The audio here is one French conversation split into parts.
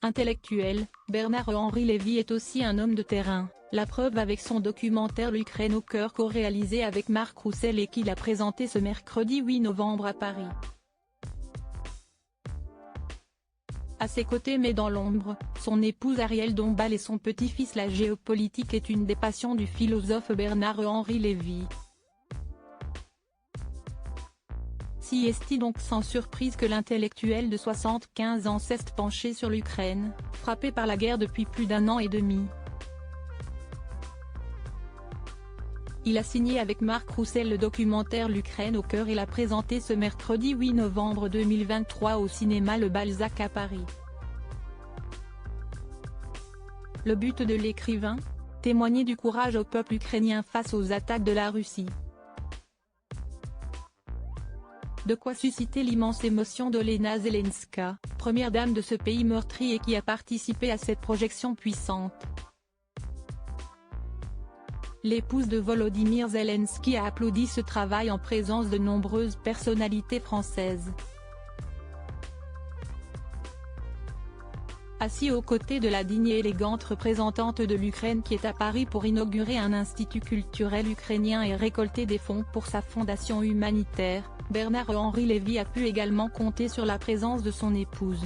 Intellectuel, Bernard-Henri Lévy est aussi un homme de terrain, la preuve avec son documentaire L'Ukraine au cœur co-réalisé avec Marc Roussel et qu'il a présenté ce mercredi 8 novembre à Paris. À ses côtés mais dans l'ombre, son épouse Arielle Dombasle et son petit-fils. La géopolitique est une des passions du philosophe Bernard-Henri Lévy. Si est-il donc sans surprise que l'intellectuel de 75 ans s'est penché sur l'Ukraine, frappé par la guerre depuis plus d'un an et demi. Il a signé avec Marc Roussel le documentaire L'Ukraine au cœur et l'a présenté ce mercredi 8 novembre 2023 au cinéma Le Balzac à Paris. Le but de l'écrivain ? Témoigner du courage au peuple ukrainien face aux attaques de la Russie. De quoi susciter l'immense émotion d'Olena Zelenska, première dame de ce pays meurtri et qui a participé à cette projection puissante. L'épouse de Volodymyr Zelensky a applaudi ce travail en présence de nombreuses personnalités françaises. Assis aux côtés de la digne et élégante représentante de l'Ukraine qui est à Paris pour inaugurer un institut culturel ukrainien et récolter des fonds pour sa fondation humanitaire, Bernard-Henri Lévy a pu également compter sur la présence de son épouse.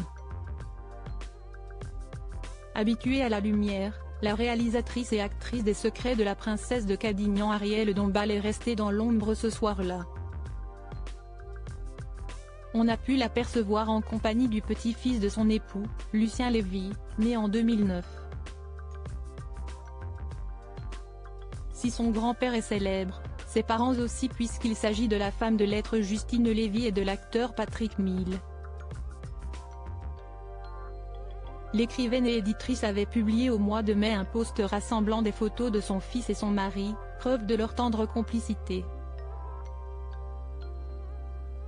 Habituée à la lumière, la réalisatrice et actrice des Secrets de la princesse de Cadignan Arielle Dombasle est restée dans l'ombre ce soir-là. On a pu l'apercevoir en compagnie du petit-fils de son époux, Lucien Lévy, né en 2009. Si son grand-père est célèbre, ses parents aussi puisqu'il s'agit de la femme de lettres Justine Lévy et de l'acteur Patrick Mille. L'écrivaine et éditrice avait publié au mois de mai un post rassemblant des photos de son fils et son mari, preuve de leur tendre complicité.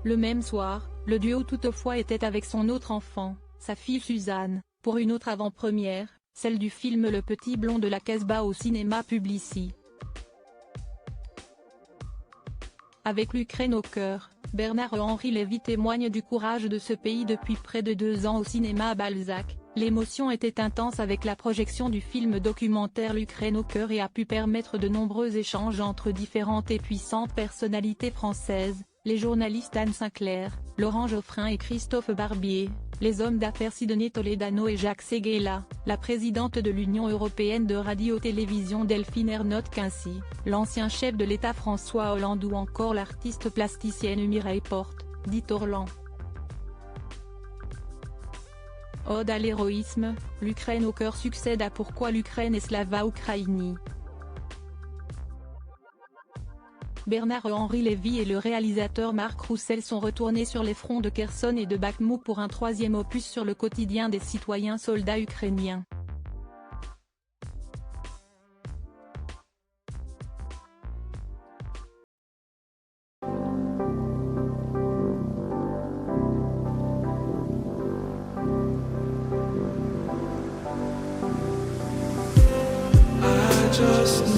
Le même soir, le duo toutefois était avec son autre enfant, sa fille Suzanne, pour une autre avant-première, celle du film Le Petit Blond de la Casbah au cinéma Publicis. Avec l'Ukraine au cœur, Bernard-Henri Lévy témoigne du courage de ce pays depuis près de 2 ans au cinéma Balzac. L'émotion était intense avec la projection du film documentaire L'Ukraine au cœur et a pu permettre de nombreux échanges entre différentes et puissantes personnalités françaises, les journalistes Anne Sinclair, Laurent Geoffrin et Christophe Barbier, les hommes d'affaires Sidonie Toledano et Jacques Séguéla, la présidente de l'Union européenne de radio-télévision Delphine Ernotte-Quincy, l'ancien chef de l'État François Hollande ou encore l'artiste plasticienne Mireille Porte, dite Orlan. Ode à l'héroïsme, l'Ukraine au cœur succède à Pourquoi l'Ukraine et Slava Ukraini. Bernard-Henri Lévy et le réalisateur Marc Roussel sont retournés sur les fronts de Kherson et de Bakhmout pour un 3e opus sur le quotidien des citoyens soldats ukrainiens. Just